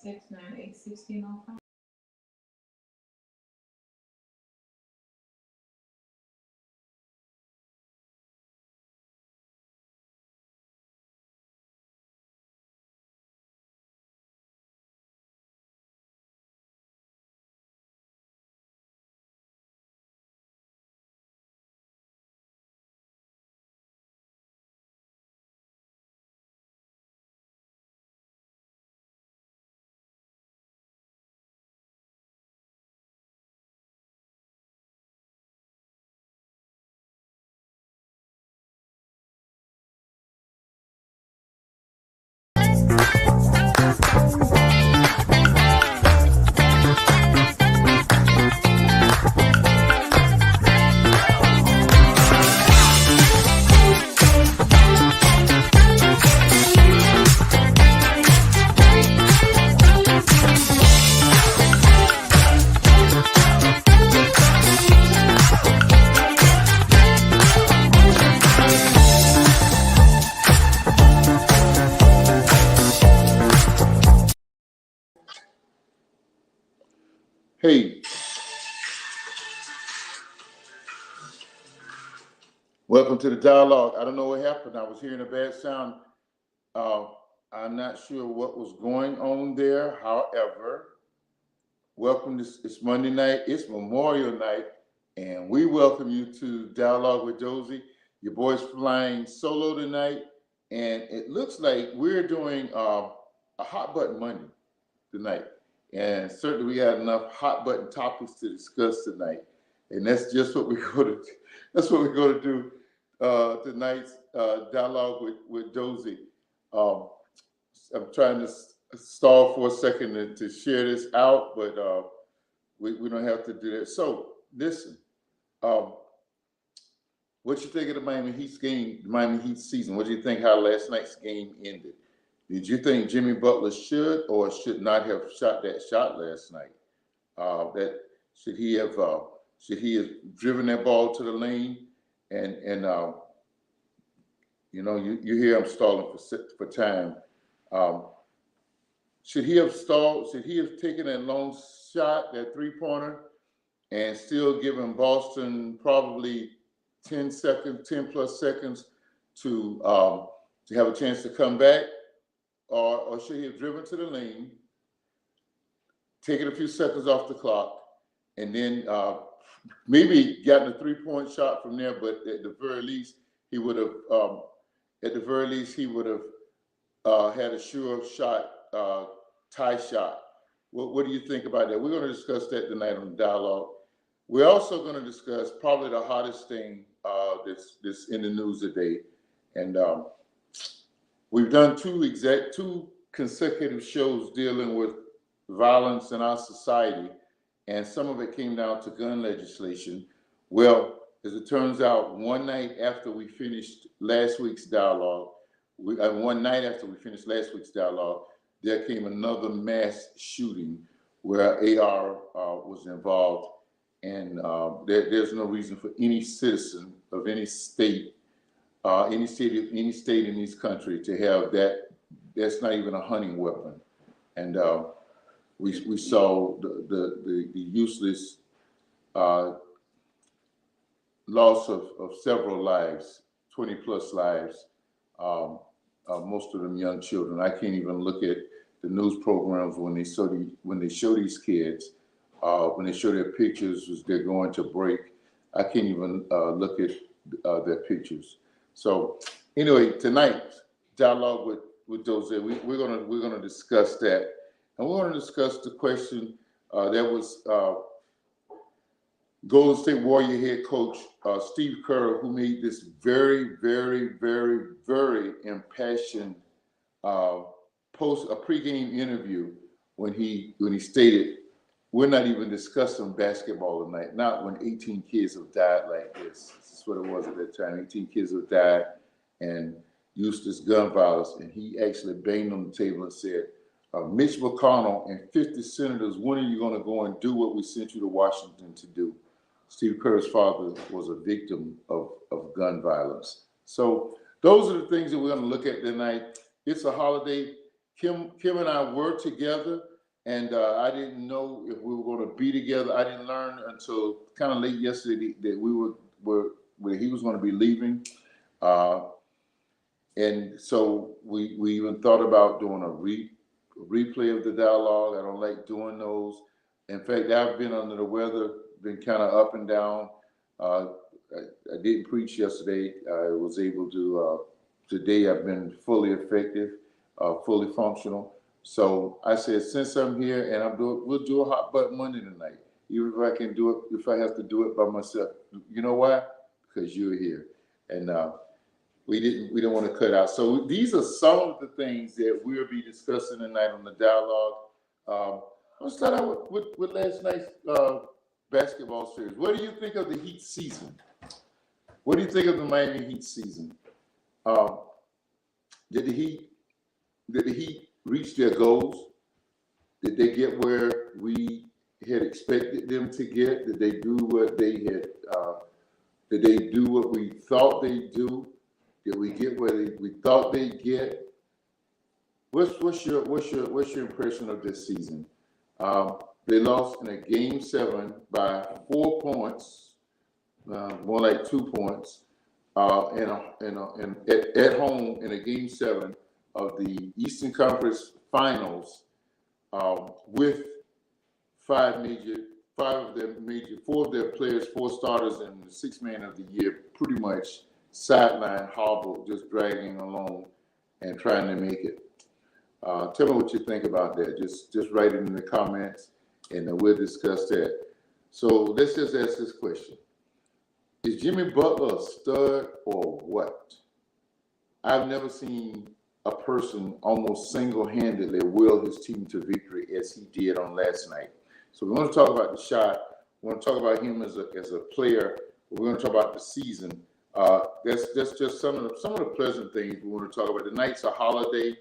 698-1605. Hey, welcome to the dialogue. I don't know what happened. I was hearing a bad sound. Uh, I'm not sure what was going on there. However, welcome. It's Monday night. It's Memorial Night, and we welcome you to Dialogue with Josie. Your boy's flying solo tonight, and it looks like we're doing a hot button Monday tonight. And certainly we had enough hot button topics to discuss tonight. And that's just what we're going to that's what we're going to do tonight's dialogue with Josie. I'm trying to stall for a second to share this out, but we don't have to do that. So listen, what you think of the Miami Heat's game, the Miami Heat season? What do you think how last night's game ended? Did you think Jimmy Butler should or should not have shot that shot last night? That should he have driven that ball to the lane? And you hear I'm stalling for time. Should he have stalled? Should he have taken that long shot, that 3-pointer, and still given Boston probably 10 plus seconds to have a chance to come back? Or should he have driven to the lane, taken a few seconds off the clock, and then maybe gotten a 3-point shot from there? But at the very least, he would have. Had a sure shot, tie shot. What do you think about that? We're going to discuss that tonight on the dialogue. We're also going to discuss probably the hottest thing that's in the news today, and we've done two consecutive shows dealing with violence in our society, and some of it came down to gun legislation. Well, as it turns out, one night after we finished last week's dialogue, there came another mass shooting where AR was involved, and there's no reason for any citizen of any state in this country to have that. That's not even a hunting weapon. And we saw the useless loss of several lives, 20 plus lives, most of them young children. I can't even look at the news programs when they show these kids, when they show their pictures as they're going to break. I can't even look at their pictures. So anyway, tonight, dialogue with Dozell, we're gonna discuss that, and we're gonna discuss the question that was Golden State Warrior head coach Steve Kerr, who made this very, very, very, very impassioned a pregame interview when he stated, "We're not even discussing basketball tonight. Not when 18 kids have died like this." This is what it was at that time. 18 kids have died and used this gun violence, and he actually banged on the table and said, "Mitch McConnell and 50 senators, when are you going to go and do what we sent you to Washington to do?" Steve Kerr's father was a victim of gun violence. So those are the things that we're going to look at tonight. It's a holiday. Kim and I were together and I didn't know if we were going to be together. I didn't learn until kind of late yesterday that were where he was going to be leaving. Uh, and so we even thought about doing a replay of the dialogue. I don't like doing those. In fact, I've been under the weather, been kind of up and down. Uh, I didn't preach yesterday. I was able to, today I've been fully effective, fully functional. So I said, since I'm here and we'll do a hot butt Monday tonight. Even if I can do it, if I have to do it by myself. You know why? Because you're here. And we didn't want to cut out. So these are some of the things that we'll be discussing tonight on the dialogue. Let's start out with last night's basketball series. What do you think of the Heat season? What do you think of the Miami Heat season? Did the Heat reach their goals? Did they get where we had expected them to get? Did they do what they had? Did they do what we thought they'd do? Did we get where we thought they'd get? What's your impression of this season? They lost in a game 7 by 4 points, more like 2 points, at home in a game 7 of the Eastern Conference Finals, with 4 of their players, 4 starters, and the 6th man of the year, pretty much sideline hobbled, just dragging along and trying to make it. Tell me what you think about that. Just write it in the comments, and we'll discuss that. So let's just ask this question. Is Jimmy Butler a stud or what? I've never seen a person almost single-handedly will his team to victory as he did on last night. So we want to talk about the shot. We want to talk about him as a player. We're going to talk about the season. That's just some of the pleasant things we want to talk about. Tonight's a holiday,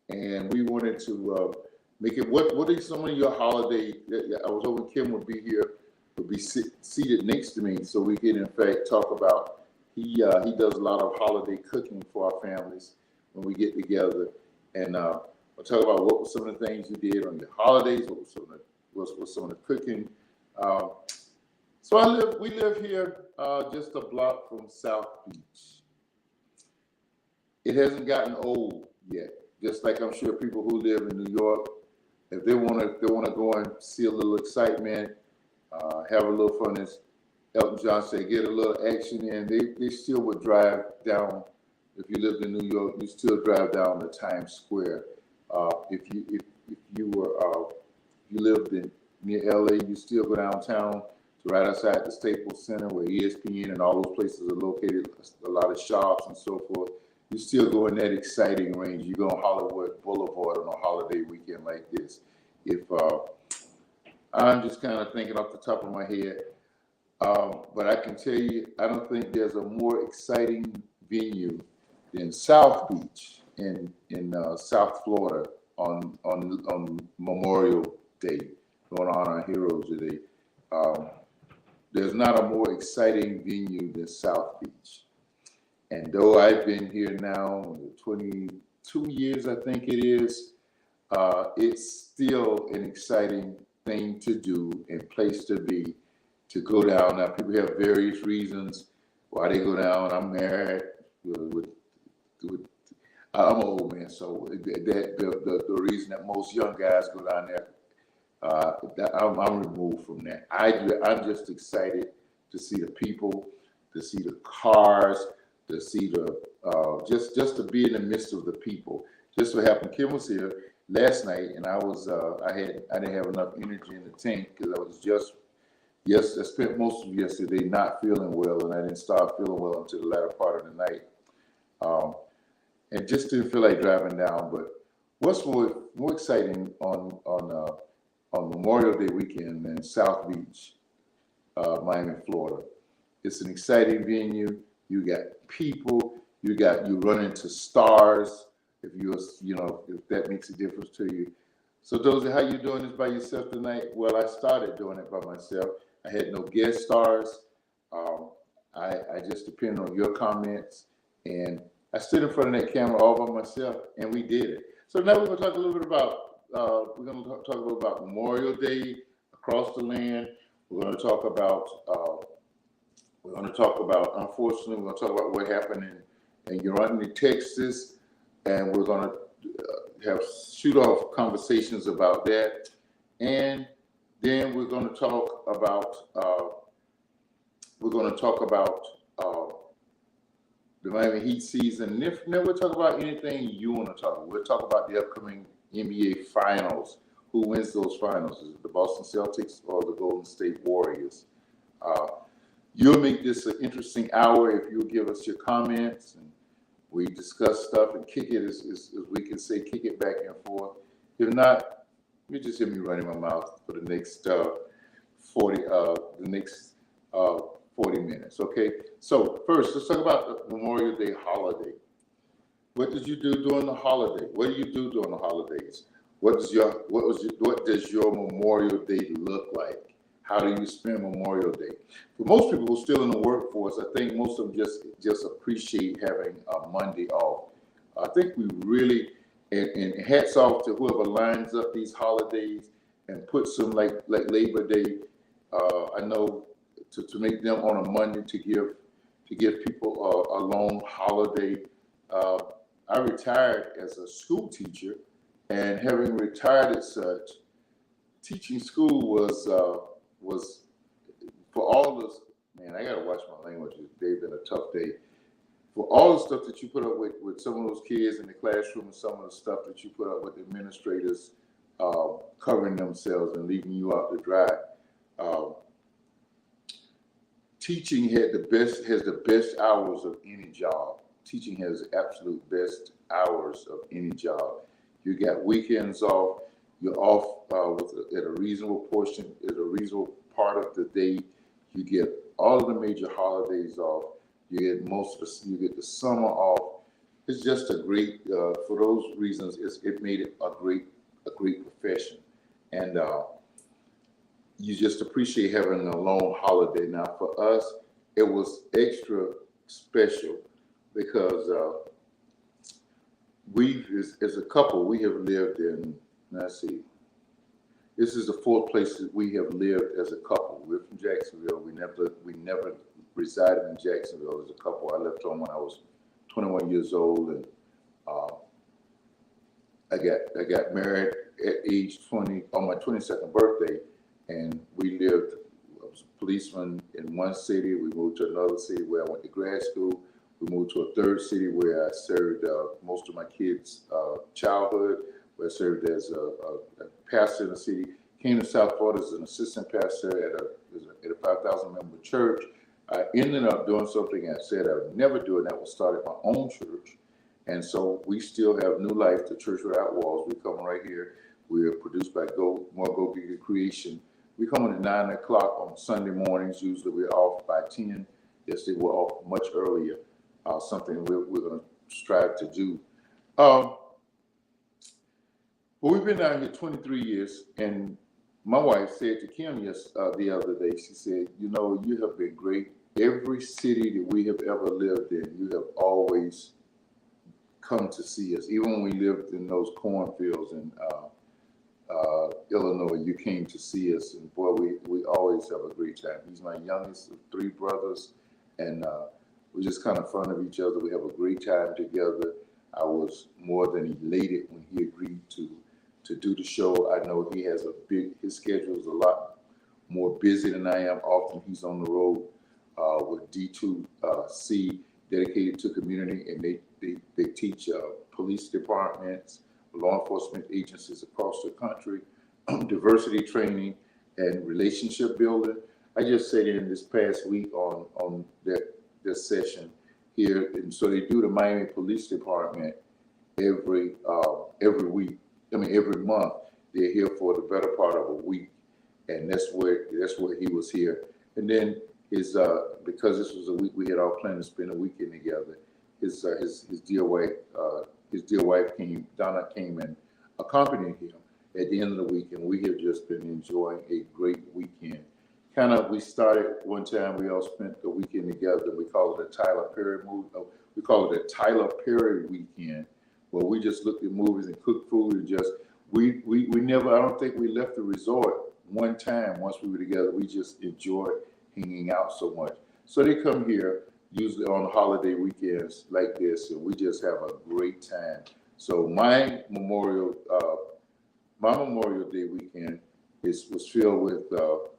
and we wanted to make it. What are some of your holiday? I was hoping Kim would be here, would be seated next to me, so we can in fact talk about. He does a lot of holiday cooking for our families when we get together, and we'll talk about what were some of the things you did on your holidays. What was some of the cooking. So we live here just a block from South Beach. It hasn't gotten old yet. Just like I'm sure people who live in New York, if they want to go and see a little excitement, have a little fun, as Elton John said, get a little action in, they still would drive down. If you lived in New York, you still drive down to Times Square. If you lived near LA, you still go downtown to right outside the Staples Center where ESPN and all those places are located, a lot of shops and so forth. You still go in that exciting range. You go on Hollywood Boulevard on a holiday weekend like this. If I'm just kind of thinking off the top of my head, but I can tell you, I don't think there's a more exciting venue than South Beach in South Florida on Memorial Day, going on our Heroes Day. There's not a more exciting venue than South Beach. And though I've been here now 22 years, I think it is, it's still an exciting thing to do and place to be, to go down. Now, people have various reasons why they go down. I'm married. I'm an old man, so the reason that most young guys go down there, I'm removed from that. I'm just excited to see the people, to see the cars, to see the just to be in the midst of the people. Just what happened, Kim was here last night, and I didn't have enough energy in the tank because I was I spent most of yesterday not feeling well, and I didn't start feeling well until the latter part of the night, and just didn't feel like driving down. But what's more exciting on Memorial Day weekend in South Beach, Miami, Florida? It's an exciting venue. You got people. You run into stars. If that makes a difference to you. So, Dozell, how you doing this by yourself tonight? Well, I started doing it by myself. I had no guest stars. I just depended on your comments, and I stood in front of that camera all by myself, and we did it. So now we're going to talk a little bit about talk about Memorial Day across the land. We're going to talk about unfortunately, we're going to talk about what happened in Urantia, Texas, and we're going to have shoot off conversations about that, and then we're going to talk about the Miami Heat season. And then we'll talk about anything you want to talk about. We'll talk about the upcoming NBA Finals. Who wins those finals? Is it the Boston Celtics or the Golden State Warriors? You'll make this an interesting hour if you'll give us your comments and we discuss stuff and kick it, as we can say, kick it back and forth. If not, you just hear me running my mouth for the next 40 minutes. Okay. So first, let's talk about the Memorial Day holiday. What did you do during the holiday? What do you do during the holidays? What does your Memorial Day look like? How do you spend Memorial Day? For most people who are still in the workforce, I think most of them just appreciate having a Monday off. I think we really, and hats off to whoever lines up these holidays and puts them like Labor Day. I know to make them on a Monday to give people a long holiday. I retired as a school teacher, and having retired as such, teaching school was for all this. Man, I gotta watch my language. It's been a tough day. For all the stuff that you put up with some of those kids in the classroom, and some of the stuff that you put up with administrators covering themselves and leaving you out to dry. Teaching has the best hours of any job. Teaching has the absolute best hours of any job. You got weekends off. You're off at a reasonable portion, at a reasonable part of the day. You get all of the major holidays off. You get you get the summer off. It's just a great. For those reasons, it made it a great profession, and you just appreciate having a long holiday. Now, for us, it was extra special because as a couple, we have lived in. Let's see. This is the fourth place that we have lived as a couple. We're from Jacksonville. We never resided in Jacksonville as a couple. I left home when I was 21 years old, and I got married at age 20 on my 22nd birthday, and we lived. I was a policeman in one city. We moved to another city where I went to grad school. We moved to a third city where I served most of my kids' childhood. Where I served as a pastor in the city. Came to South Florida as an assistant pastor at a 5,000 member church. I ended up doing something I said I would never do, and that was start my own church. And so we still have New Life, the Church Without Walls. We come right here. We are produced by More Go Giga Creation. We come in at 9 o'clock on Sunday mornings. Usually we're off by 10. Yesterday we're off much earlier. Something we're going to strive to do. Well, we've been out here 23 years, and my wife said to Kim the other day, she said, you have been great. Every city that we have ever lived in, you have always come to see us. Even when we lived in those cornfields in Illinois, you came to see us, and boy, we always have a great time. He's my youngest of three brothers, and we're just kind of fun of each other. We have a great time together. I was more than elated when he agreed to do the show. I know he has his schedule is a lot more busy than I am. Often he's on the road with D2C, dedicated to community, and they teach police departments, law enforcement agencies across the country, diversity training and relationship building. I just sat in this past week on that session here, and so they do the Miami Police Department every week. Every month. They're here for the better part of a week, and that's where he was here. And then his because this was a week we had all planned to spend a weekend together. His dear wife Donna came and accompanied him at the end of the week, and we have just been enjoying a great weekend. We started one time. We all spent the weekend together. We call it a Tyler Perry weekend, where we just looked at movies and cooked food and just we never, I don't think we left the resort one time once we were together. We just enjoyed hanging out so much. So they come here usually on holiday weekends like this, and we just have a great time. So my Memorial Day weekend was filled with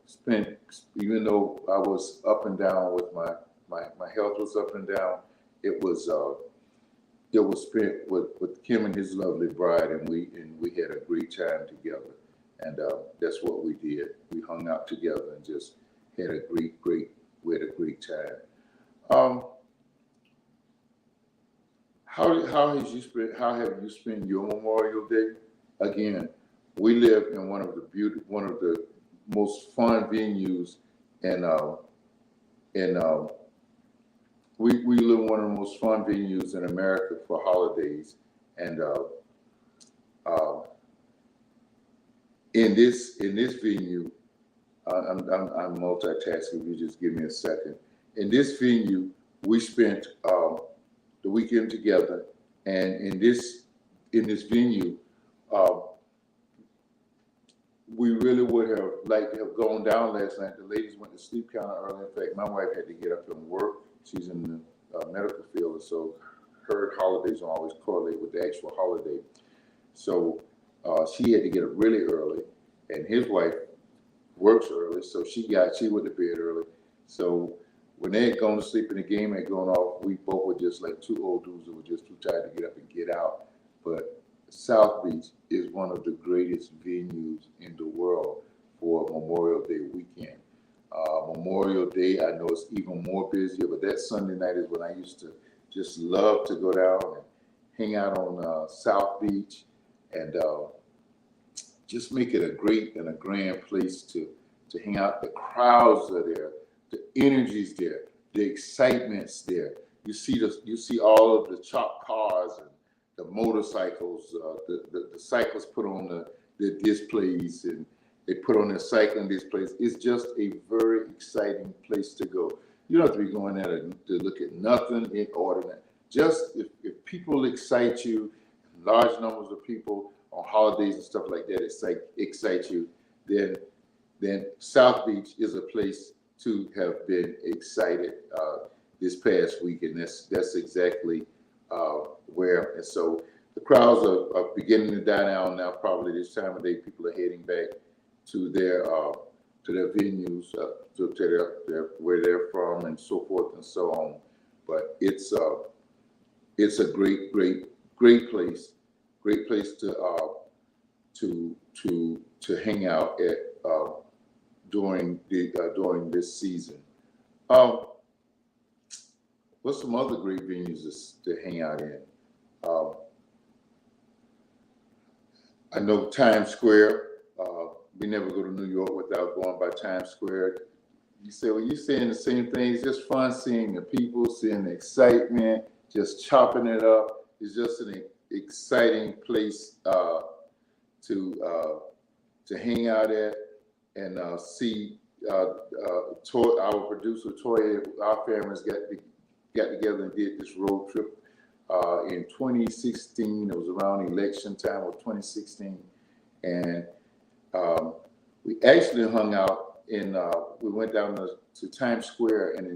spent. Even though I was up and down with my health was up and down, it was spent with Kim and his lovely bride, and we had a great time together, and that's what we did. We hung out together and just had a we had a great time. How have you spent your Memorial Day? Again, we live in one of the most fun venues, and we live in one of the most fun venues in America for holidays, and in this venue, I'm multitasking. If you just give me a second. In this venue, we spent the weekend together, and in this venue, we really would have liked to have gone down last night. The ladies went to sleep kind of early. In fact, my wife had to get up and work. She's in the medical field, and so her holidays don't always correlate with the actual holiday. So she had to get up really early, and his wife works early, so she went to bed early. So when they had gone to sleep and the game had gone off, we both were just like two old dudes that were just too tired to get up and get out. But South Beach is one of the greatest venues in the world for Memorial Day weekend. Memorial Day, I know it's even more busier, but that Sunday night is when I used to just love to go down and hang out on South Beach, and just make it a great and a grand place to hang out. The crowds are there, the energy's there, the excitement's there. You see all of the chopped cars and the motorcycles. The cyclists put on the displays, and they put on their cycling displays. It's just a very exciting place to go. You don't have to be going there to look at nothing inordinate. Just if people excite you, large numbers of people on holidays and stuff like that excite you, then South Beach is a place to have been excited this past week, and that's exactly where. And so the crowds are beginning to die down now. Probably this time of day, people are heading back to their venues, to their where they're from, and so forth and so on. But it's a great place to hang out at during this season. What's some other great venues to hang out in? I know Times Square. We never go to New York without going by Times Square. You say, well, you're saying the same thing. It's just fun seeing the people, seeing the excitement, just chopping it up. It's just an exciting place to hang out at, and see our producer Toya. Our families got together and did this road trip in 2016. It was around election time of 2016, and we actually hung out we went down to Times Square, and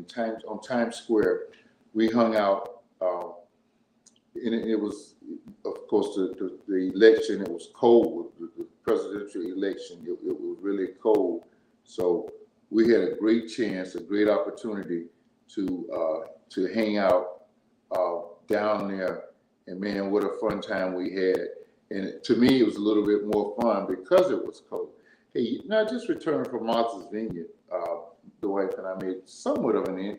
on Times Square we hung out, and it was, of course, the election. It was cold, the presidential election. It was really cold, so we had a great chance, a great opportunity to hang out down there, and man, what a fun time we had. And to me, it was a little bit more fun because it was cold. Hey, I just returned from Martha's Vineyard. The wife and I made somewhat of an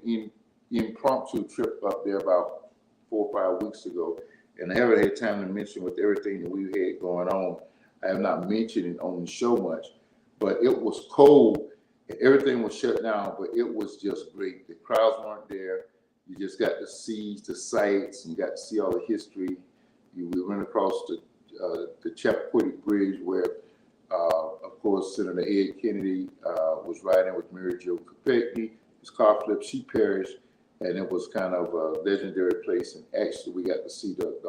impromptu trip up there about 4 or 5 weeks ago, and I haven't had time to mention with everything that we had going on. I have not mentioned it on the show much, but it was cold and everything was shut down, but it was just great. The crowds weren't there. You just got to see the sights, and you got to see all the history. We went across the Chappaquiddick Bridge, where, of course, Senator Ed Kennedy was riding with Mary Jo Kopechne. His car flipped, she perished, and it was kind of a legendary place. And actually, we got to see the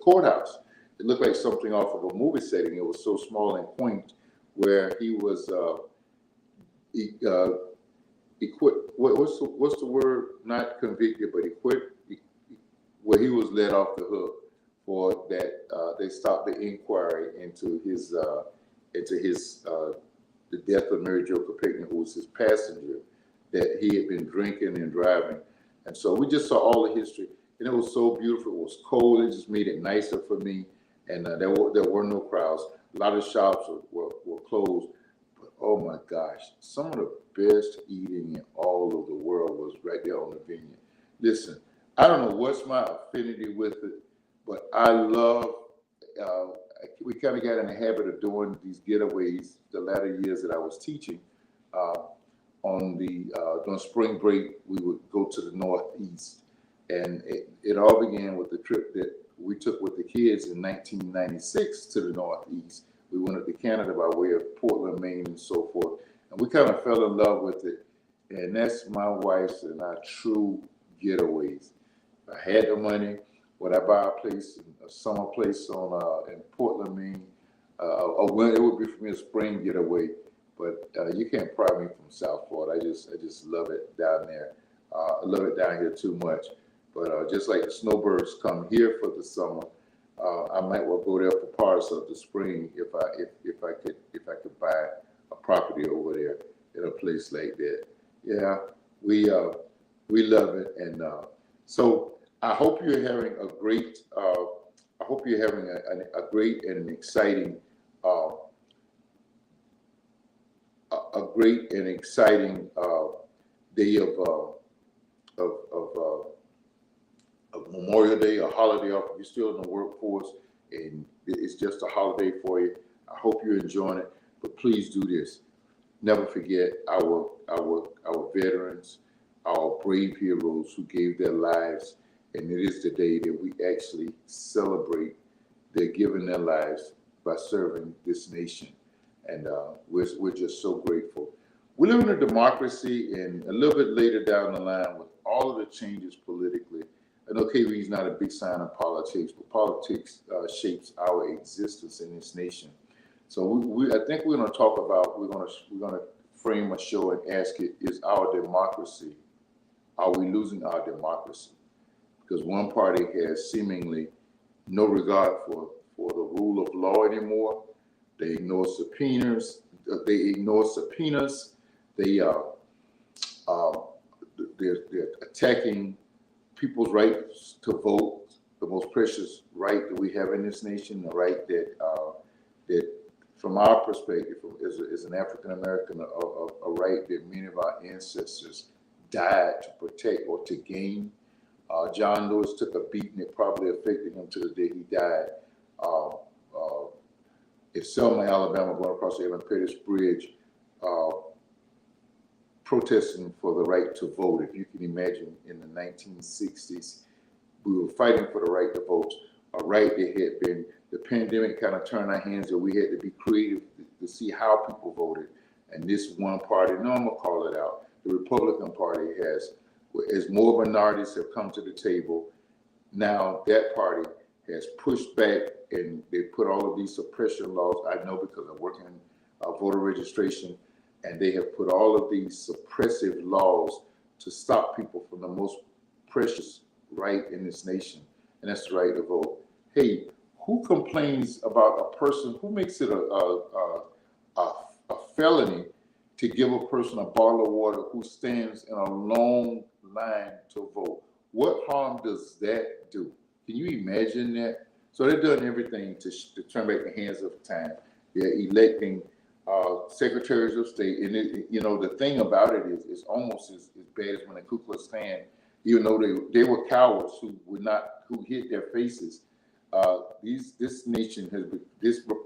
courthouse. it looked like something off of a movie setting. It was so small and quaint, where he was equipped. What's the word? Not convicted, but equipped. Where he was let off the hook for that. They stopped the inquiry into his the death of Mary Jo Kopechne, who was his passenger, that he had been drinking and driving. And so we just saw all the history, and it was so beautiful. It was cold. It just made it nicer for me. And there were no crowds. A lot of shops were closed. But oh my gosh, some of the best eating in all of the world was right there on the vineyard. Listen, I don't know what's my affinity with it, but I love. We kind of got in the habit of doing these getaways the latter years that I was teaching. During spring break, we would go to the Northeast, and it all began with the trip that we took with the kids in 1996 to the Northeast. We went up to Canada by way of Portland, Maine, and so forth, and we kind of fell in love with it. And that's my wife's and our true getaways. If I had the money, would I buy a place, a summer place in Portland, Maine? It would be for me a spring getaway. But you can't pry me from South Florida. I just love it down there. I love it down here too much. But just like the snowbirds come here for the summer, I might well go there for parts of the spring if I could buy a property over there in a place like that. Yeah, we love it, and so I hope you're having a great. I hope you're having a great and an exciting. A great and exciting day of Memorial Day, a holiday off. If you're still in the workforce and it's just a holiday for you, I hope you're enjoying it. But please do this. Never forget our veterans, our brave heroes who gave their lives. And it is the day that we actually celebrate their giving their lives by serving this nation. And we're just so grateful. We live in a democracy, and a little bit later down the line, with all of the changes politically, I know KV is not a big sign of politics, but politics shapes our existence in this nation. So I think we're going to talk about, we're going to frame a show and ask it, is our democracy, are we losing our democracy? Because one party has seemingly no regard for the rule of law anymore. They ignore subpoenas. They're attacking people's rights to vote, the most precious right that we have in this nation, the right that from our perspective, as an African American, a right that many of our ancestors died to protect or to gain. John Lewis took a beating that probably affected him to the day he died. In Selma, Alabama, going across the Evan Pettus Bridge, protesting for the right to vote. If you can imagine, in the 1960s, we were fighting for the right to vote, a right that had been, the pandemic kind of turned our hands, that we had to be creative to see how people voted. And this one party, no, I'm gonna call it out, the Republican Party has, as more minorities have come to the table, now that party has pushed back, and they put all of these suppression laws. I know because I work in voter registration, and they have put all of these suppressive laws to stop people from the most precious right in this nation, and that's the right to vote. Hey, who complains about a person, who makes it a felony to give a person a bottle of water who stands in a long line to vote? What harm does that do? Can you imagine that? So they're doing everything to turn back the hands of time. They're electing secretaries of state, and the thing about it is almost as bad as when the Ku Klux Klan, even though they were cowards who hid their faces. This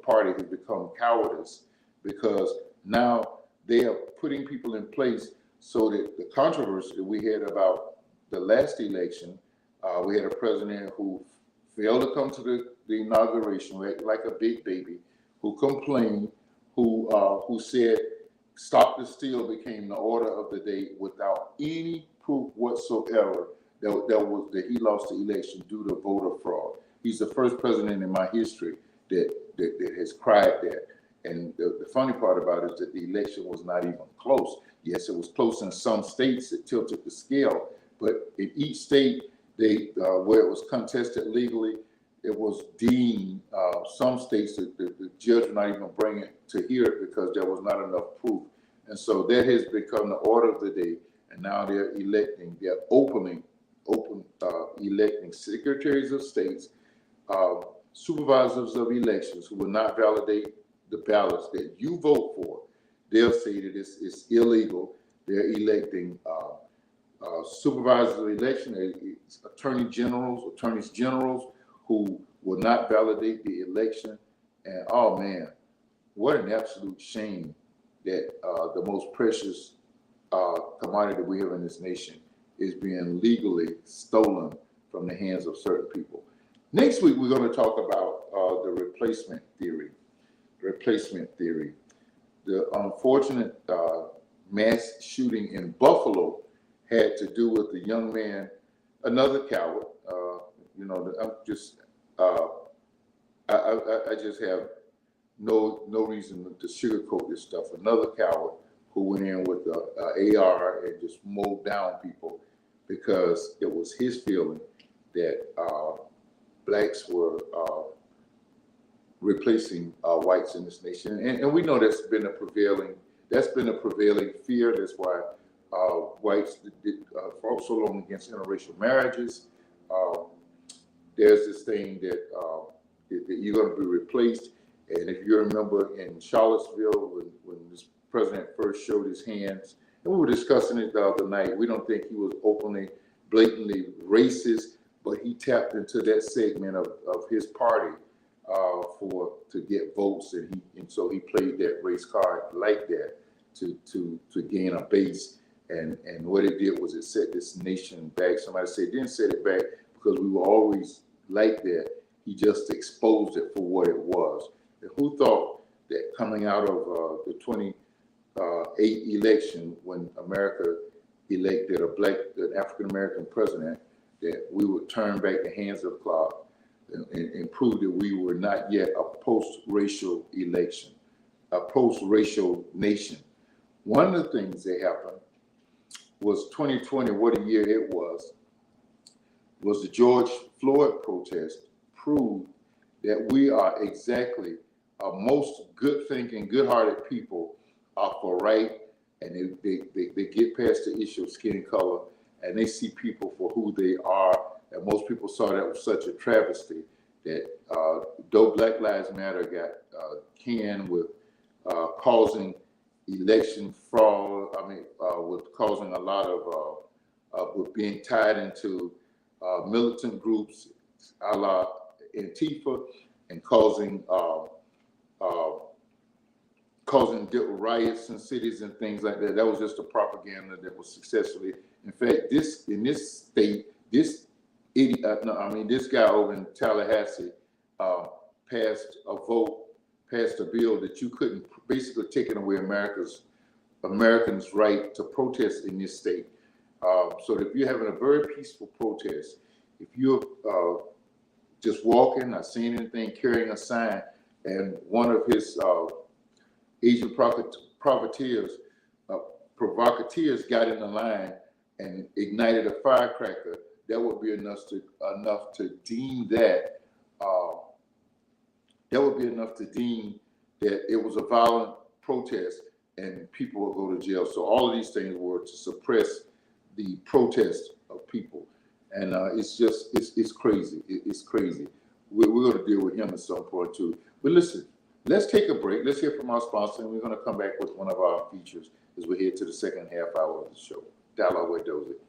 party has become cowardice, because now they are putting people in place so that the controversy that we had about the last election, we had a president who failed to come to the inauguration, like a big baby, who complained, who said stop the steal became the order of the day without any proof whatsoever that he lost the election due to voter fraud. He's the first president in my history that has cried that. And the funny part about it is that the election was not even close. Yes, it was close in some states that tilted the scale, but in each state, where it was contested legally, it was deemed, some states that the judge would not even bring it to hear it because there was not enough proof. And so that has become the order of the day. And now they're opening electing secretaries of states, supervisors of elections who will not validate the ballots that you vote for. They'll say that it's illegal. They're electing supervisors of election, attorneys generals who will not validate the election. And oh man, what an absolute shame that the most precious commodity we have in this nation is being legally stolen from the hands of certain people. Next week, we're going to talk about the replacement theory. The unfortunate mass shooting in Buffalo had to do with a young man, another coward. I just have no reason to sugarcoat this stuff. Another coward who went in with a AR and just mowed down people because it was his feeling that blacks were replacing whites in this nation, and we know that's been a prevailing fear. That's why whites fought so long against interracial marriages. There's this thing that you're going to be replaced, and if you remember in Charlottesville when this president first showed his hands, and we were discussing it the other night, we don't think he was openly, blatantly racist, but he tapped into that segment of his party to get votes, and so he played that race card like that to gain a base, and what it did was it set this nation back. Somebody said it didn't set it back because we were always like that. He just exposed it for what it was. And who thought that coming out of the 28 election, when America elected an African American president, that we would turn back the hands of the clock and prove that we were not yet a post-racial election, a post-racial nation. One of the things that happened was 2020, what a year it was the George Floyd protest proved that we are exactly most good-thinking, good-hearted people are for right, and they get past the issue of skin color, and they see people for who they are. And most people saw that was such a travesty that though Black Lives Matter got canned with causing election fraud, with causing a lot of, with being tied into militant groups a la Antifa, and causing riots in cities and things like that. That was just a propaganda that was successfully. In fact, this guy over in Tallahassee passed a bill that you couldn't, basically taking away Americans' right to protest in this state. So if you're having a very peaceful protest, if you're just walking, not seeing anything, carrying a sign, and one of his Asian provocateurs got in the line and ignited a firecracker, that would be enough to deem that it was a violent protest and people would go to jail. So all of these things were to suppress the protest of people, and it's crazy. It's crazy. We're going to deal with him at some point too. But listen, let's take a break. Let's hear from our sponsor, and we're going to come back with one of our features as we head to the second half hour of the show. Dialogue with Dozell.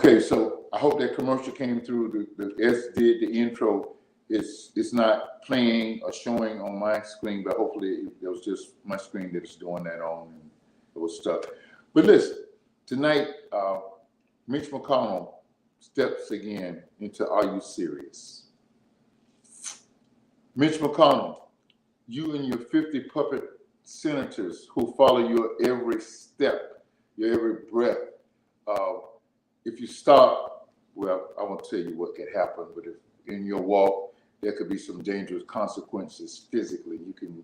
Okay, so I hope that commercial came through. The S did the intro. It's not playing or showing on my screen, but hopefully it was just my screen that is doing that on, and it was stuck. But listen, tonight, Mitch McConnell steps again into Are You Serious? Mitch McConnell, you and your 50 puppet senators who follow your every step, your every breath. If you stop, well, I won't tell you what could happen, but if in your walk, there could be some dangerous consequences physically. You can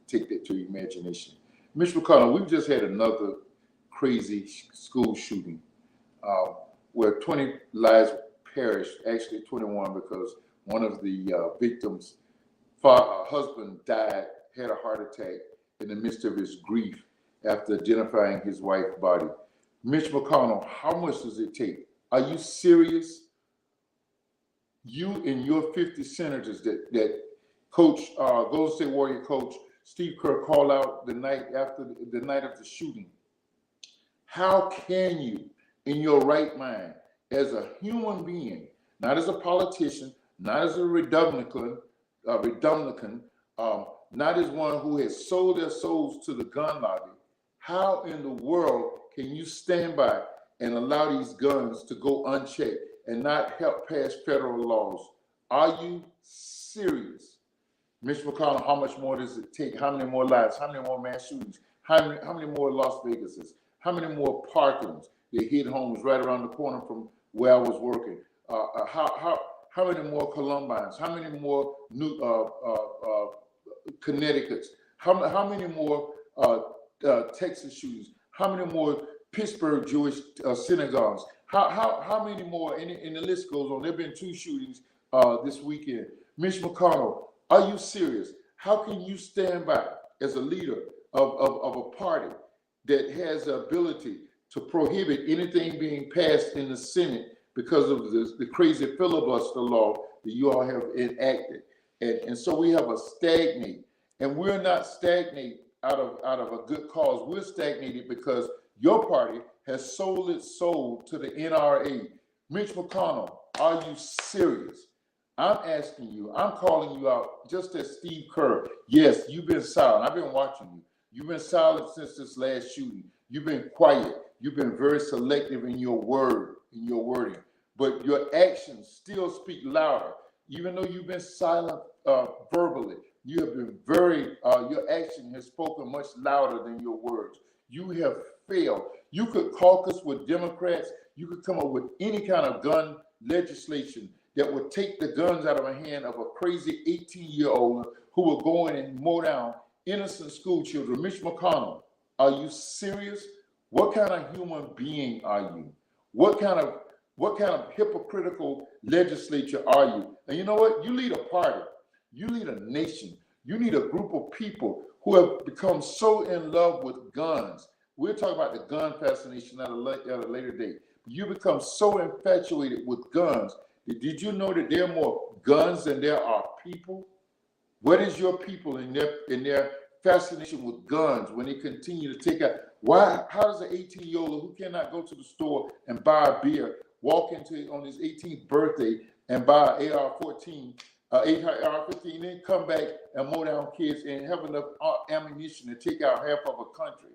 take that to your imagination. Mitch McConnell, we've just had another crazy school shooting where 20 lives perished, actually 21, because one of the victims' husband died, had a heart attack in the midst of his grief after identifying his wife's body. Mitch McConnell, how much does it take? Are you serious? You and your 50 senators that Coach, Golden State Warrior coach Steve Kerr called out the night after the night of the shooting. How can you, in your right mind, as a human being, not as a politician, not as a Republican, not as one who has sold their souls to the gun lobby, how in the world can you stand by and allow these guns to go unchecked and not help pass federal laws? Are you serious? Mitch McConnell, how much more does it take? How many more lives? How many more mass shootings? How many more Las Vegases? How many more parkings? They hit homes right around the corner from where I was working. How many more Columbines? How many more new Connecticut's? How many more Texas shootings? How many more Pittsburgh Jewish synagogues? How many more? And the list goes on. There have been 2 shootings this weekend. Mitch McConnell, are you serious? How can you stand by as a leader of a party that has the ability to prohibit anything being passed in the Senate because of the crazy filibuster law that you all have enacted? And so we have a stagnate, and we're not stagnate out of a good cause. We're stagnated because your party has sold its soul to the NRA. Mitch McConnell, are you serious? I'm asking you, I'm calling you out just as Steve Kerr. Yes, you've been silent. I've been watching you. You've been silent since this last shooting. You've been quiet. You've been very selective in your wording. But your actions still speak louder. Even though you've been silent verbally, you have been your action has spoken much louder than your words. You have failed. You could caucus with Democrats. You could come up with any kind of gun legislation that would take the guns out of the hand of a crazy 18-year-old who will go in and mow down innocent school children. Mitch McConnell, are you serious? What kind of human being are you? What kind of hypocritical legislature are you? And you know what? You lead a party. You lead a nation. You need a group of people who have become so in love with guns. We'll talk about the gun fascination at a later date. You become so infatuated with guns. Did you know that there are more guns than there are people? What is your people in their fascination with guns when they continue to take out? Why? How does an 18-year-old who cannot go to the store and buy a beer walk into on his 18th birthday and buy an AR-14, AR-15, then come back and mow down kids and have enough ammunition to take out half of a country?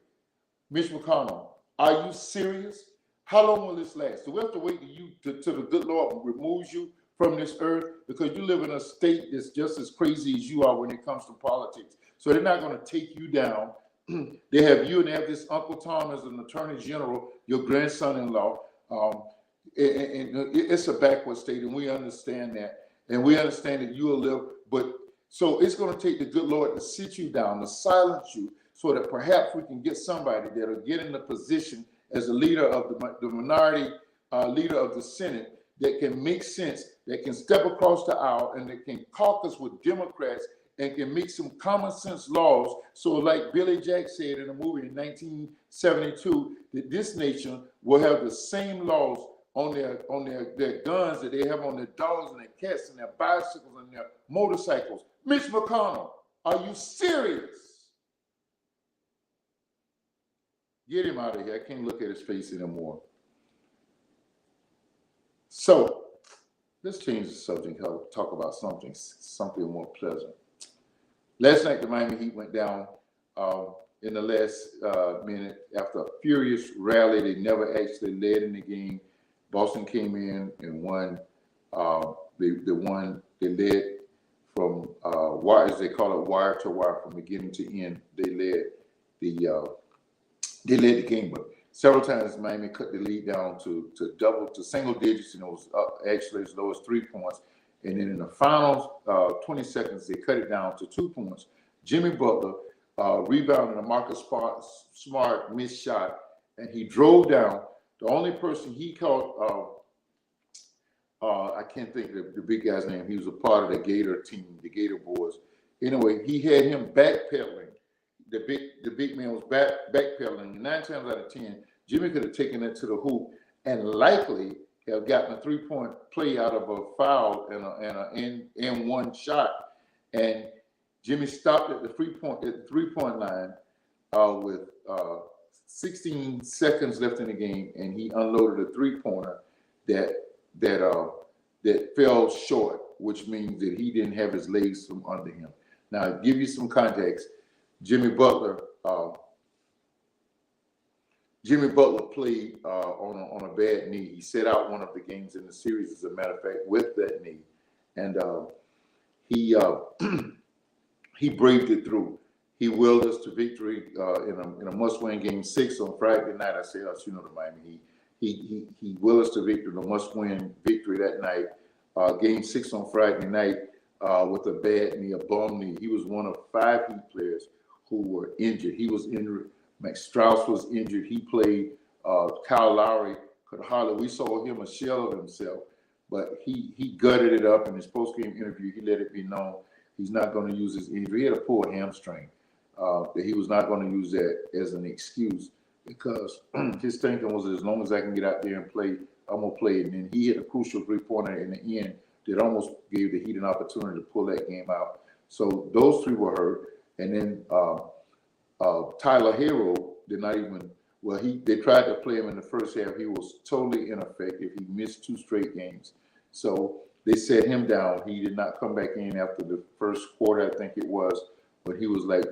Mitch McConnell, are you serious? How long will this last? Do we have to wait till the good Lord removes you from this earth? Because you live in a state that's just as crazy as you are when it comes to politics. So they're not going to take you down. They have you and they have this Uncle Tom as an attorney general, your grandson-in-law. And it's a backward state, and we understand that. And we understand that you will live. But so it's going to take the good Lord to sit you down, to silence you, so that perhaps we can get somebody that will get in the position as a leader of the minority leader of the Senate that can make sense, that can step across the aisle, and that can caucus with Democrats and can make some common sense laws. So like Billy Jack said in a movie in 1972, that this nation will have the same laws on their guns that they have on their dogs and their cats and their bicycles and their motorcycles. Mitch McConnell, are you serious? Get him out of here. I can't look at his face anymore. So let's change the subject. Talk about something more pleasant. Last night, the Miami Heat went down in the last minute after a furious rally. They never actually led in the game. Boston came in and won. They won. They led from wire, as they call it, wire to wire, from beginning to end. They led the game, but several times Miami cut the lead down to single digits, and it was up actually as low as 3 points. And then in the final 20 seconds, they cut it down to 2 points. Jimmy Butler rebounded a Marcus Smart missed shot, and he drove down. The only person he caught, I can't think of the big guy's name. He was a part of the Gator team, the Gator boys. Anyway, he had him backpedaling. The big man was backpedaling. 9 times out of 10, Jimmy could have taken it to the hoop and likely have gotten a 3-point play out of a foul and one shot. And Jimmy stopped at the 3-point line with 16 seconds left in the game, and he unloaded a 3-pointer that fell short, which means that he didn't have his legs from under him. Now, to give you some context, Jimmy Butler played on a bad knee. He set out one of the games in the series, as a matter of fact, with that knee, and he braved it through. He willed us to victory in a must-win game 6 on Friday night. I said, the Miami Heat. He willed us to victory, a must-win victory that night. Game 6 on Friday night with a bad knee, a bum knee. He was one of 5 Heat players who were injured. He was injured. Max Strauss was injured. He played. Kyle Lowry could hardly. We saw him a shell of himself, but he gutted it up in his post-game interview. He let it be known he's not going to use his injury. He had a pulled hamstring. That he was not going to use that as an excuse, because his thinking was, as long as I can get out there and play, I'm going to play. And then he hit a crucial 3-pointer in the end that almost gave the Heat an opportunity to pull that game out. So those 3 were hurt. And then Tyler Hero did not even, they tried to play him in the first half. He was totally ineffective. He missed 2 straight games. So they set him down. He did not come back in after the first quarter, I think it was, but he was like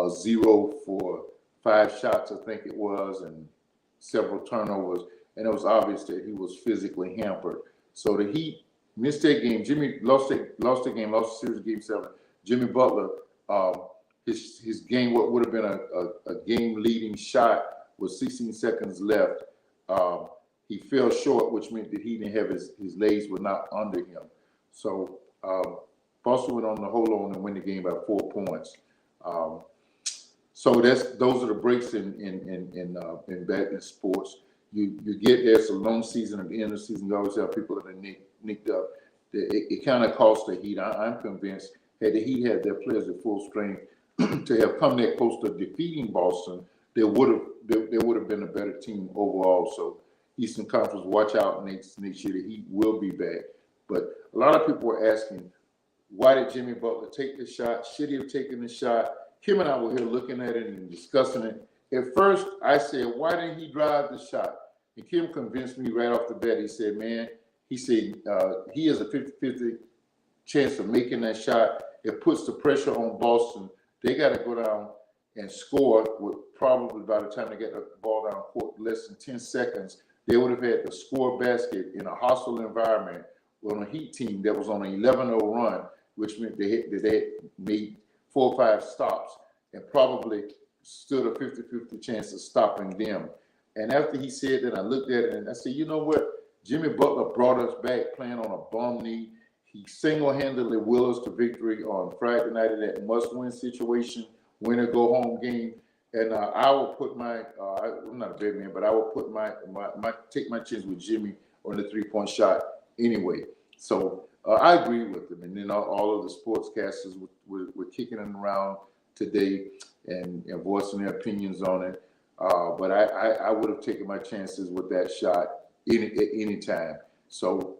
0 for 5 shots, I think it was, and several turnovers. And it was obvious that he was physically hampered. So the Heat missed that game. Jimmy lost the game, lost the series, game 7. Jimmy Butler, his game, what would have been a game-leading shot with 16 seconds left, he fell short, which meant that he didn't have his legs were not under him. So Boston went on to hold on and win the game by 4 points. So those are the breaks in sports. You get there's a long season. At the end of the season, you always have people that are nicked up. It kind of cost the Heat. I'm convinced had the Heat had their players at full strength to have come that close to defeating Boston, there would have been a better team overall. So Eastern Conference, watch out next year. The Heat will be back. But a lot of people were asking, why did Jimmy Butler take the shot? Should he have taken the shot? Kim and I were here looking at it and discussing it. At first, I said, why didn't he drive the shot? And Kim convinced me right off the bat. He said, he has a 50-50 chance of making that shot. It puts the pressure on Boston. They got to go down and score with probably by the time they get the ball down court, less than 10 seconds. They would have had to score a basket in a hostile environment on a Heat team that was on an 11-0 run, which meant they made 4 or 5 stops and probably stood a 50-50 chance of stopping them. And after he said that, I looked at it and I said, you know what? Jimmy Butler brought us back playing on a bum knee. He single-handedly willed us to victory on Friday night in that must-win situation, win or go home game. And I will put I'm not a big man, but I will put take my chance with Jimmy on the 3-point shot anyway. So I agree with him. And then all of the sportscasters were kicking him around today and voicing their opinions on it. But I would have taken my chances with that shot at any time. So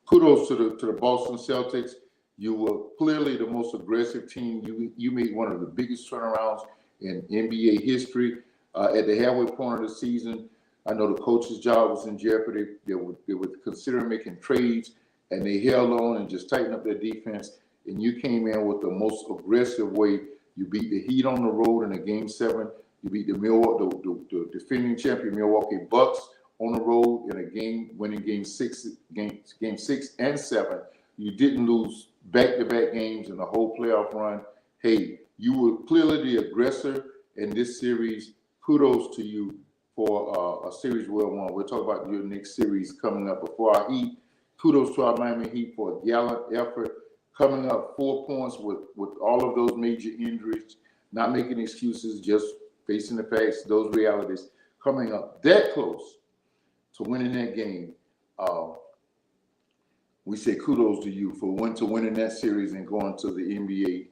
kudos to the Boston Celtics. You were clearly the most aggressive team. You made one of the biggest turnarounds in NBA history. At the halfway point of the season, I know the coach's job was in jeopardy. They were considering making trades, and they held on and just tightened up their defense. And you came in with the most aggressive way. You beat the Heat on the road in a Game 7. You beat the the defending champion Milwaukee Bucks on the road in a game, winning game 6 and 7. You didn't lose back-to-back games in the whole playoff run. Hey, you were clearly the aggressor in this series. Kudos to you for a series well won. We'll talk about your next series coming up. Before our Heat, kudos to our Miami Heat for a gallant effort, coming up 4 points with all of those major injuries, not making excuses, just facing the facts, those realities, coming up that close to winning that game. We say kudos to you for winning that series and going to the NBA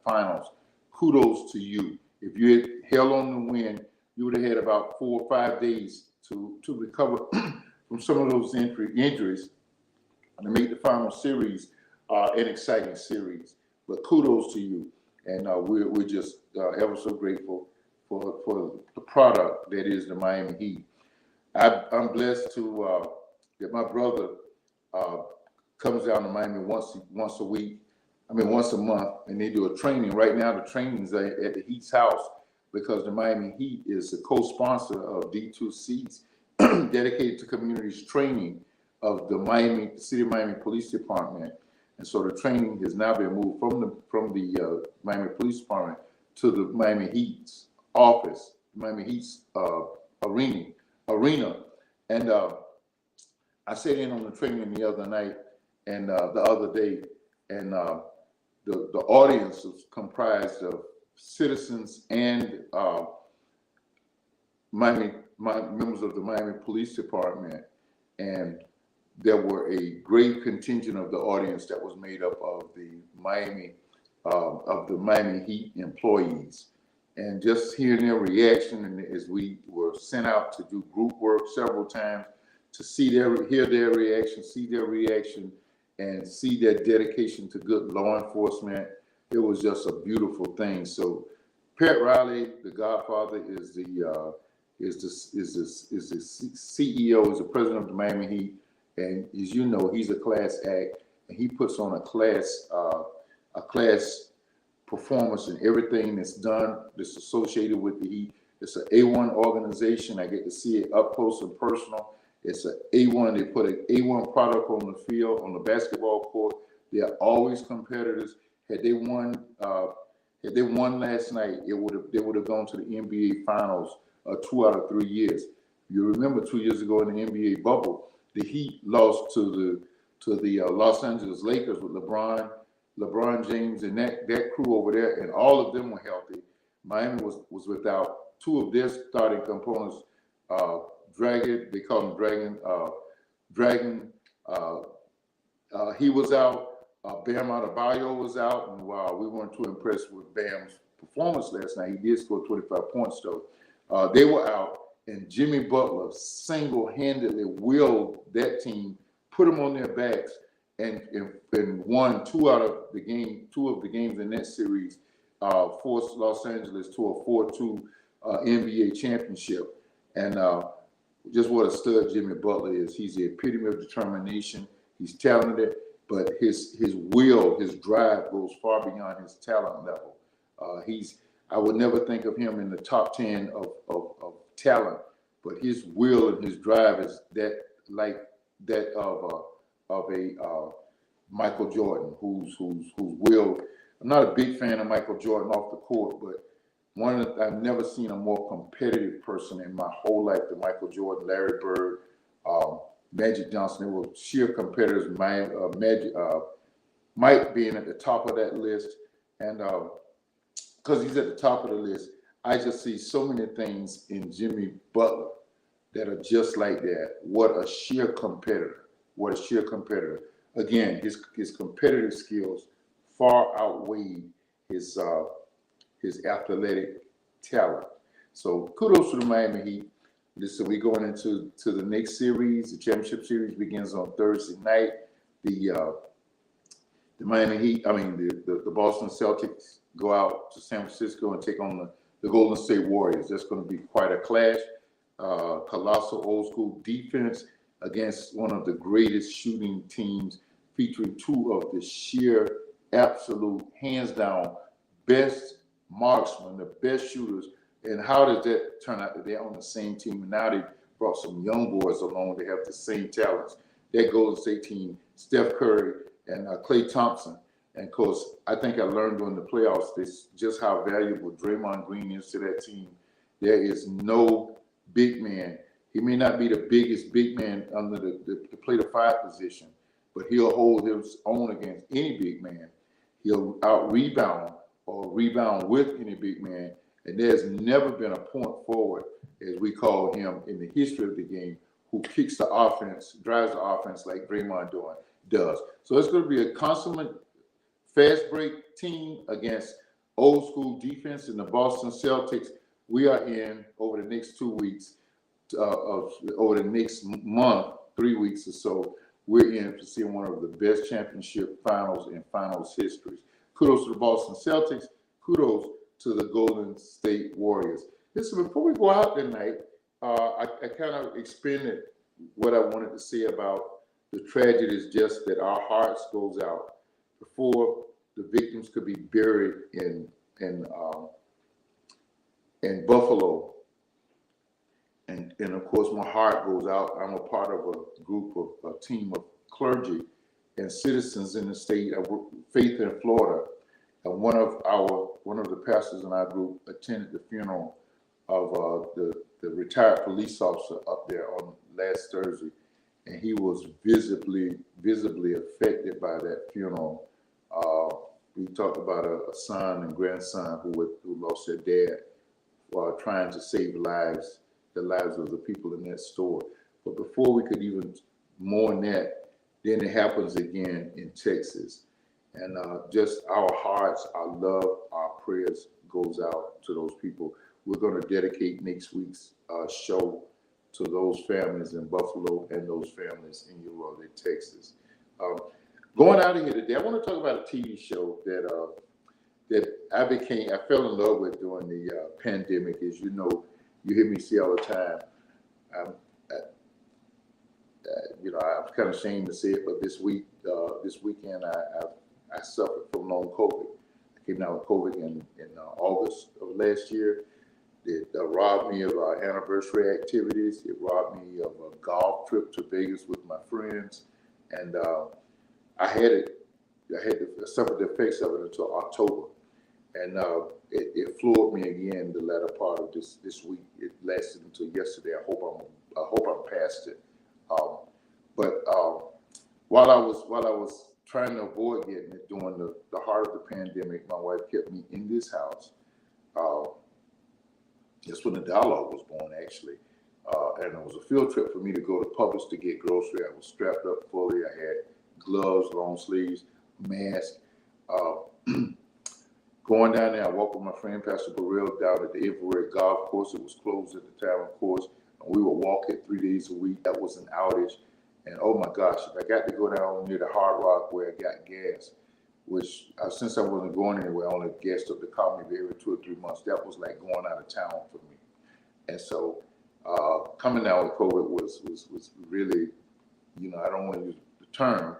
Finals. Kudos to you. If you had held on to win, you would have had about 4 or 5 days to recover from some of those injuries and to make the final series an exciting series. But kudos to you, and we're just ever so grateful for the product that is the Miami Heat. I'm blessed to that my brother comes down to Miami once a week. Once a month, and they do a training. Right now, the training's at the Heat's house because the Miami Heat is a co-sponsor of D2C's dedicated to communities training of the City of Miami Police Department. And so the training has now been moved from the Miami Police Department to the Miami Heat's office, Miami Heat's arena. And I sat in on the training the other night and the other day, and the audience was comprised of citizens and members of the Miami Police Department, and there were a great contingent of the audience that was made up of the Miami Heat employees, and just hearing their reaction, and as we were sent out to do group work several times to hear their reaction, see their reaction, and see their dedication to good law enforcement. It was just a beautiful thing. So Pat Riley, the Godfather, is the CEO, is the president of the Miami Heat, and as you know, he's a class act, and he puts on a class performance in everything that's done that's associated with the Heat. It's an A1 organization. I get to see it up close and personal. It's an A1. They put an A1 product on the field, on the basketball court. They are always competitors. Had they won last night, they would have gone to the NBA Finals 2 out of 3 years. You remember 2 years ago in the NBA bubble, the Heat lost to the Los Angeles Lakers with LeBron James and that crew over there, and all of them were healthy. Miami was without 2 of their starting components. Dragon, they call him Dragon. He was out. Bam Adebayo was out, and wow, we weren't too impressed with Bam's performance last night. He did score 25 points, though. They were out, and Jimmy Butler single-handedly willed that team, put them on their backs, and won 2 of the games in that series, forced Los Angeles to a 4-2 NBA championship. And just what a stud Jimmy Butler is. He's the epitome of determination. He's talented, but his will, his drive goes far beyond his talent level. I would never think of him in the top 10 of talent, but his will and his drive is that of a Michael Jordan, whose will. I'm not a big fan of Michael Jordan off the court, but I've never seen a more competitive person in my whole life than Michael Jordan, Larry Bird, Magic Johnson. They were sheer competitors. Mike being at the top of that list, and because he's at the top of the list, I just see so many things in Jimmy Butler that are just like that. What a sheer competitor. What a sheer competitor. Again, his competitive skills far outweigh his athletic talent. So kudos to the Miami Heat. Listen, we're going into the next series. The championship series begins on Thursday night. The Miami Heat, the Boston Celtics go out to San Francisco and take on the Golden State Warriors. That's going to be quite a clash. colossal old school defense against one of the greatest shooting teams, featuring two of the sheer, absolute, hands down best marksmen, the best shooters. And how does that turn out that they're on the same team? And now they brought some young boys along. They have the same talents. That Golden State team, Steph Curry and Klay Thompson. And of course, I think I learned during the playoffs this just how valuable Draymond Green is to that team. There is no big man. He may not be the biggest big man under the play to five position, but he'll hold his own against any big man. He'll out rebound or rebound with any big man. And there's never been a point forward, as we call him in the history of the game, who kicks the offense, drives the offense like Draymond does. So it's going to be a consummate fast break team against old school defense in the Boston Celtics. We are in over the next 2 weeks, over the next month, 3 weeks or so. We're in to see one of the best championship finals in finals histories. Kudos to the Boston Celtics. Kudos to the Golden State Warriors. Listen, before we go out tonight, I kind of expanded what I wanted to say about the tragedy is just that our hearts goes out before the victims could be buried in Buffalo. And of course, my heart goes out. I'm a part of a team of clergy and citizens in the state of Faith in Florida. And one of the pastors in our group attended the funeral of the retired police officer up there on last Thursday, and he was visibly affected by that funeral. We talked about a son and grandson who lost their dad while trying to save the lives of the people in that store. But before we could even mourn that, then it happens again in Texas. And just our hearts, our love, our prayers goes out to those people. We're going to dedicate next week's show to those families in Buffalo and those families in Uvalde, Texas. Going out of here today, I want to talk about a TV show that I fell in love with during the pandemic. As you know, you hear me say all the time. I'm kind of ashamed to say it, but this weekend, I suffered from long COVID. I came down with COVID in August of last year. It robbed me of our anniversary activities. It robbed me of a golf trip to Vegas with my friends, and I had to suffer the effects of it until October, and it floored me again the latter part of this week. It lasted until yesterday. I hope I'm past it. But while I was trying to avoid getting it during the heart of the pandemic, my wife kept me in this house. That's when the dialogue was born, actually. And it was a field trip for me to go to Publix to get grocery. I was strapped up fully. I had gloves, long sleeves, mask. Going down there, I walked with my friend, Pastor Burrell, down at the Infrared Golf Course. It was closed at the time, of course. And we would walk it 3 days a week. That was an outage. And oh my gosh, I got to go down near the Hard Rock where I got gas, which since I wasn't going anywhere, I only gassed up the car maybe every 2 or 3 months. That was like going out of town for me. And so coming down with COVID was really, I don't want to use the term,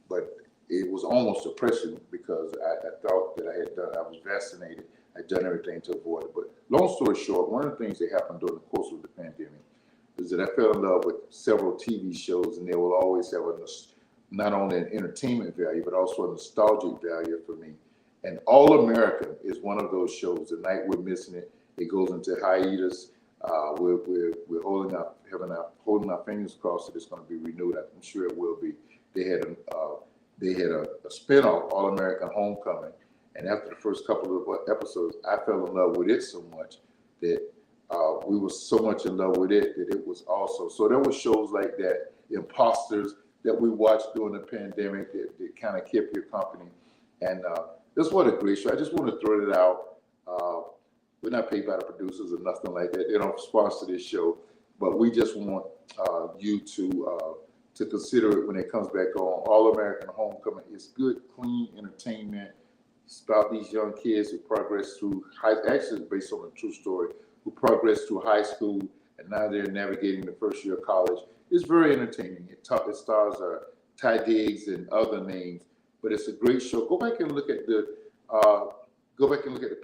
but it was almost depressing because I thought that I was vaccinated. I'd done everything to avoid it. But long story short, one of the things that happened during the course of the pandemic is that I fell in love with several TV shows, and they will always have not only an entertainment value, but also a nostalgic value for me. And All American is one of those shows. The night we're missing it, it goes into hiatus. We're holding our fingers crossed that it's going to be renewed. I'm sure it will be. They had a spinoff, All American Homecoming, and after the first couple of episodes, I fell in love with it so much that we were so much in love with it that it was also. So there were shows like that, Imposters, that we watched during the pandemic that kind of kept your company. And this was a great show. I just want to throw it out. We're not paid by the producers or nothing like that. They don't sponsor this show, but we just want you to consider it when it comes back on. All American Homecoming is good, clean entertainment. It's about these young kids who progress through actually it's based on a true story, who progress through high school, and now they're navigating the first year of college. It's very entertaining. It stars Ty Diggs and other names, but it's a great show. Go back and look at the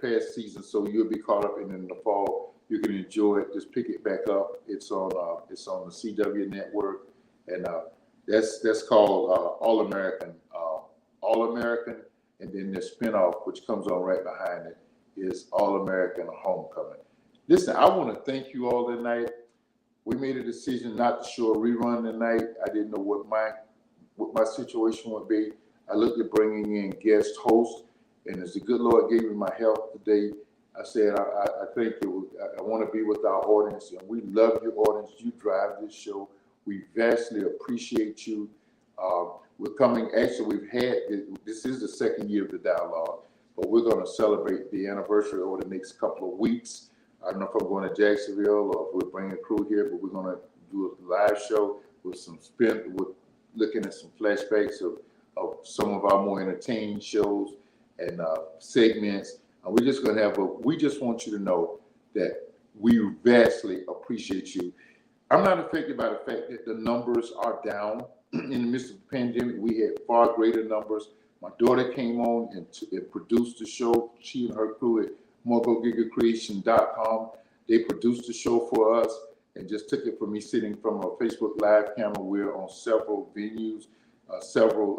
past season, so you'll be caught up. And in the fall, you can enjoy it. Just pick it back up. It's on the CW network, and that's called All American. All American, and then the spinoff, which comes on right behind it, is All American Homecoming. Listen, I want to thank you all tonight. We made a decision not to show a rerun tonight. I didn't know what my situation would be. I looked at bringing in guest hosts, and as the good Lord gave me my health today, I said I think I want to be with our audience, and we love your audience. You drive this show. We vastly appreciate you. We're coming. Actually, this is the second year of the dialogue, but we're going to celebrate the anniversary over the next couple of weeks. I don't know if I'm going to Jacksonville or if we're bringing a crew here, but we're going to do a live show with looking at some flashbacks of some of our more entertaining shows and segments. And we're just going to we just want you to know that we vastly appreciate you. I'm not affected by the fact that the numbers are down. In the midst of the pandemic, we had far greater numbers. My daughter came on and produced the show. She and her crew at MorgoGigaCreation.com. They produced the show for us and just took it from me sitting from a Facebook Live camera. We're on several venues, several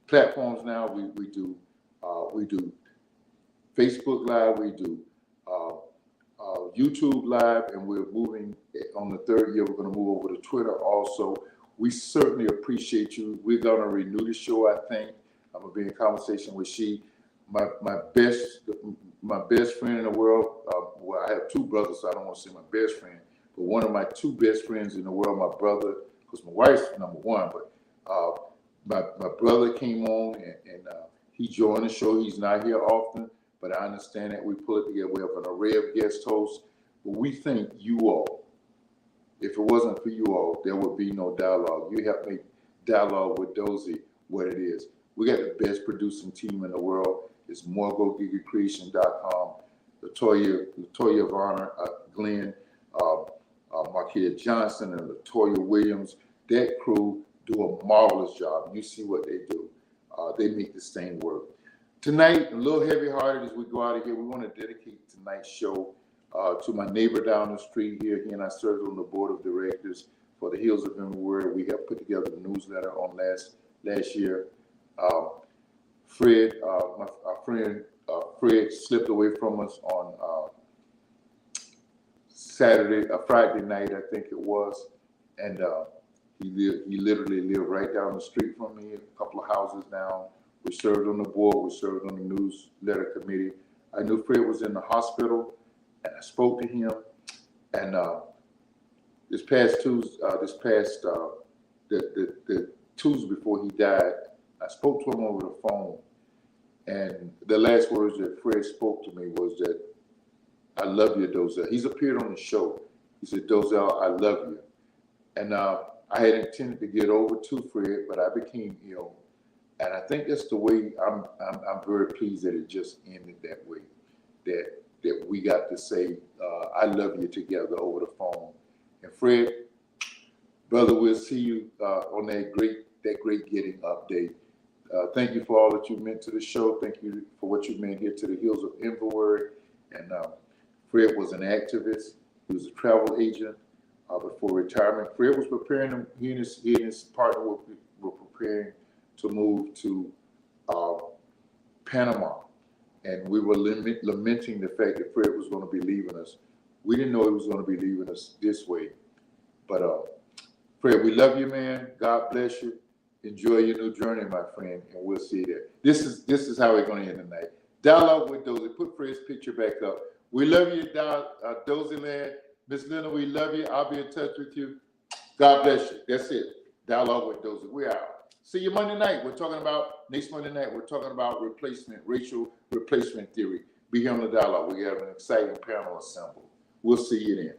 platforms now. We do Facebook Live, we do YouTube Live, and we're moving on the third year. We're going to move over to Twitter also. We certainly appreciate you. We're going to renew the show, I think. I'm going to be in conversation with my best friend in the world. Well, I have two brothers, so I don't want to say my best friend, but one of my two best friends in the world, my brother, because my wife's number one, but my brother came on and he joined the show. He's not here often, but I understand that we pull it together. We have an array of guest hosts, but we thank you all. If it wasn't for you all, there would be no dialogue. You helped make Dialogue with Dozell what it is. We got the best producing team in the world. It's MorgoGigaCreation.com. Latoya Varner, Glenn, Marquia Johnson, and Latoya Williams. That crew do a marvelous job. You see what they do. They make this thing work. Tonight, a little heavy-hearted as we go out of here, we want to dedicate tonight's show to my neighbor down the street here. He and I served on the board of directors for the Hills of Memory. We have put together the newsletter on last year. Fred, our friend Fred, slipped away from us on Friday night, I think it was, and he literally lived right down the street from me, a couple of houses down. We served on the board. We served on the newsletter committee. I knew Fred was in the hospital, and I spoke to him. And this past Tuesday, the Tuesday before he died, I spoke to him over the phone. And the last words that Fred spoke to me was that, "I love you, Dozell." He's appeared on the show. He said, "Dozell, I love you." And I had intended to get over to Fred, but I became ill. And I think that's the way I'm very pleased that it just ended that way. That we got to say, "I love you" together over the phone. And Fred, brother, we'll see you on that great getting update. Thank you for all that you meant to the show. Thank you for what you meant here to the Hills of Inverward. And Fred was an activist. He was a travel agent before retirement. Fred was preparing, he and his partner were preparing to move to Panama. And we were lamenting the fact that Fred was going to be leaving us. We didn't know he was going to be leaving us this way. But Fred, we love you, man. God bless you. Enjoy your new journey, my friend, and we'll see you there. This is how we're going to end tonight. Dialogue with Dozell. Put Fred's picture back up. We love you, Dozell land. Miss Linda, we love you. I'll be in touch with you. God bless you. That's it. Dialogue with Dozell. We're out. See you Monday night. Next Monday night, we're talking about racial replacement theory. Be here on the dialogue. We have an exciting panel assembled. We'll see you then.